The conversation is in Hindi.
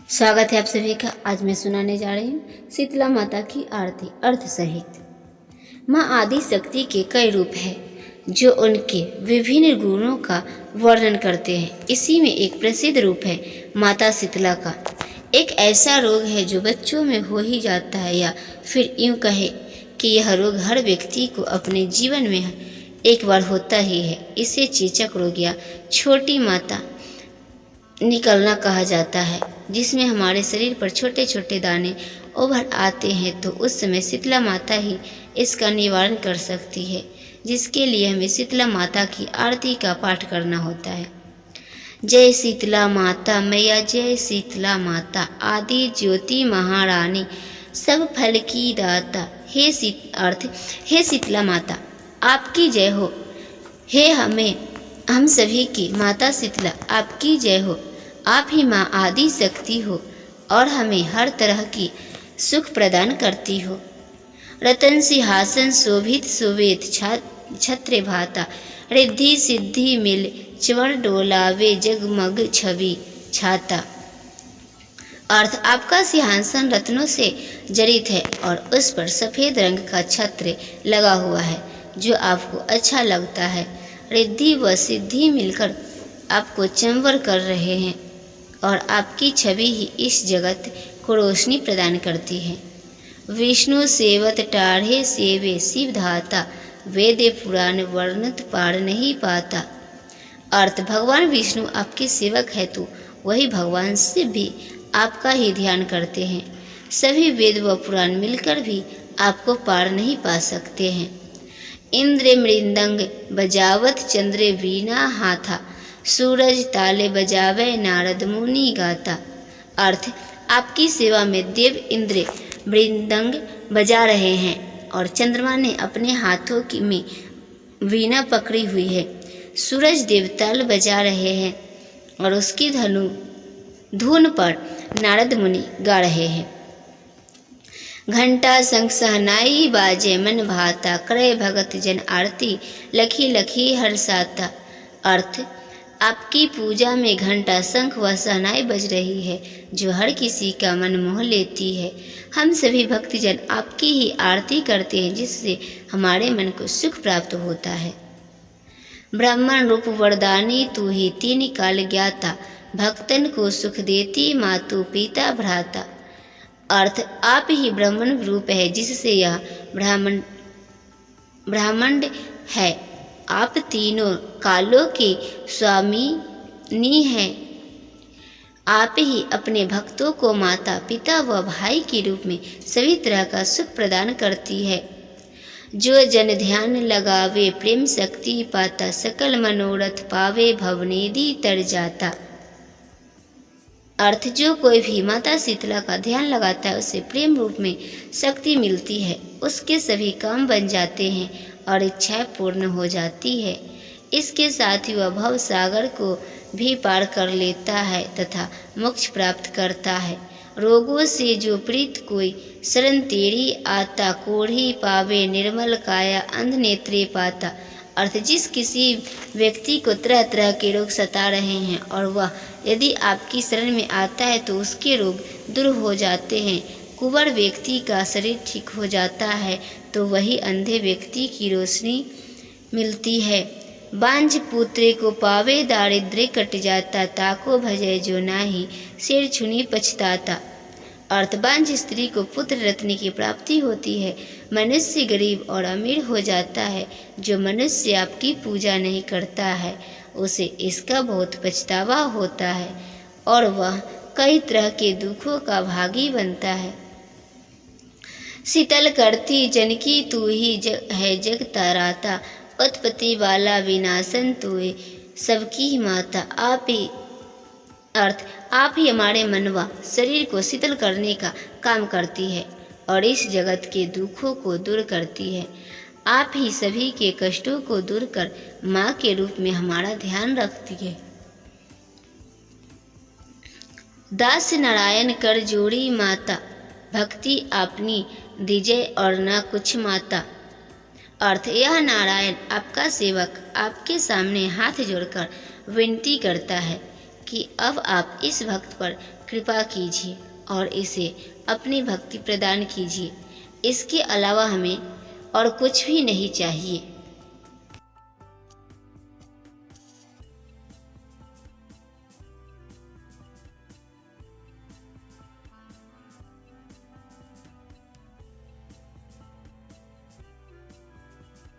स्वागत है आप सभी का। आज मैं सुनाने जा रही हूँ शीतला माता की आरती अर्थ सहित। माँ आदि शक्ति के कई रूप हैं जो उनके विभिन्न गुणों का वर्णन करते हैं। इसी में एक प्रसिद्ध रूप है माता शीतला का। एक ऐसा रोग है जो बच्चों में हो ही जाता है, या फिर यूँ कहे कि यह रोग हर व्यक्ति को अपने जीवन में एक बार होता ही है। इसे चेचक रोग या छोटी माता निकलना कहा जाता है, जिसमें हमारे शरीर पर छोटे छोटे दाने उभर आते हैं। तो उस समय शीतला माता ही इसका निवारण कर सकती है, जिसके लिए हमें शीतला माता की आरती का पाठ करना होता है। जय शीतला माता मैया, जय शीतला माता आदि ज्योति महारानी, सब फल की दाता। हे शीतला माता आपकी जय हो। हे हम सभी की माता शीतला आपकी जय हो। आप ही माँ आदि शक्ति हो और हमें हर तरह की सुख प्रदान करती हो। रतन सिंहासन शोभित सुवेद छत्र भाता, रिद्धि सिद्धि मिल च्वर डोलावे जगमग छवि छाता। अर्थ, आपका सिंहासन रत्नों से जड़ित है और उस पर सफ़ेद रंग का छत्र लगा हुआ है जो आपको अच्छा लगता है। रिद्धि व सिद्धि मिलकर आपको चंवर कर रहे हैं और आपकी छवि ही इस जगत को रोशनी प्रदान करती है। विष्णु सेवत टाढ़े सेवे शिव धाता, वेद पुराण वर्णित पार नहीं पाता। अर्थ, भगवान विष्णु आपके सेवक है तो वही भगवान शिव भी आपका ही ध्यान करते हैं। सभी वेद व पुराण मिलकर भी आपको पार नहीं पा सकते हैं। इंद्र मृदंग बजावत चंद्र वीणा हाथा, सूरज ताले बजावे नारद मुनि गाता। अर्थ, आपकी सेवा में देव इंद्र मृदंग बजा रहे हैं और चंद्रमा ने अपने हाथों में वीणा पकड़ी हुई है। सूरज देव ताल बजा रहे हैं और उसकी धुन पर नारद मुनि गा रहे हैं। घंटा शंख सहनाई बाजे मन भाता, करे भगत जन आरती लखी लखी हर्षाता। अर्थ, आपकी पूजा में घंटा शंख व सहनाई बज रही है जो हर किसी का मन मोह लेती है। हम सभी भक्तजन आपकी ही आरती करते हैं, जिससे हमारे मन को सुख प्राप्त होता है। ब्राह्मण रूप वरदानी तू ही तीन काल ज्ञाता, भक्तन को सुख देती मातु पिता भ्राता। अर्थ, आप ही ब्राह्मण रूप है जिससे यह ब्राह्मण है। आप तीनों कालों के स्वामिनी हैं। आप ही अपने भक्तों को माता पिता व भाई के रूप में सभी तरह का सुख प्रदान करती है। जो जन ध्यान लगावे प्रेम शक्ति पाता, सकल मनोरथ पावे भवनेदी तर जाता। अर्थ, जो कोई भी माता शीतला का ध्यान लगाता है उसे प्रेम रूप में शक्ति मिलती है, उसके सभी काम बन जाते हैं और इच्छाएं पूर्ण हो जाती है। इसके साथ ही वह भव सागर को भी पार कर लेता है तथा मोक्ष प्राप्त करता है। रोगों से जो पीड़ित कोई शरण तेरी आता, कोढ़ी पावे निर्मल काया अंध नेत्रे पाता। अर्थ, जिस किसी व्यक्ति को तरह तरह के रोग सता रहे हैं और वह यदि आपकी शरण में आता है तो उसके रोग दूर हो जाते हैं। कुंवर व्यक्ति का शरीर ठीक हो जाता है तो वही अंधे व्यक्ति की रोशनी मिलती है। बांझ पुत्र को पावे दारिद्र्य कट जाता, ताको भजे जो नाही सिर छुनी पछताता। अर्थ, बांझ स्त्री को पुत्र रत्न की प्राप्ति होती है। मनुष्य गरीब और अमीर हो जाता है। जो मनुष्य आपकी पूजा नहीं करता है उसे इसका बहुत पछतावा होता है और वह कई तरह के दुखों का भागी बनता है। शीतल करती जन की तू ही है जग ताराता, उत्पत्ति वाला विनाशन तू ही सबकी ही माता। आप ही अर्थ, आप ही हमारे मन व शरीर को शीतल करने का काम करती है और इस जगत के दुखों को दूर करती है। आप ही सभी के कष्टों को दूर कर माँ के रूप में हमारा ध्यान रखती है। दास नारायण कर जोड़ी माता, भक्ति अपनी दीजे और न कुछ माता। अर्थ, यह नारायण आपका सेवक आपके सामने हाथ जोड़कर विनती करता है कि अब आप इस भक्त पर कृपा कीजिए और इसे अपनी भक्ति प्रदान कीजिए। इसके अलावा हमें और कुछ भी नहीं चाहिए।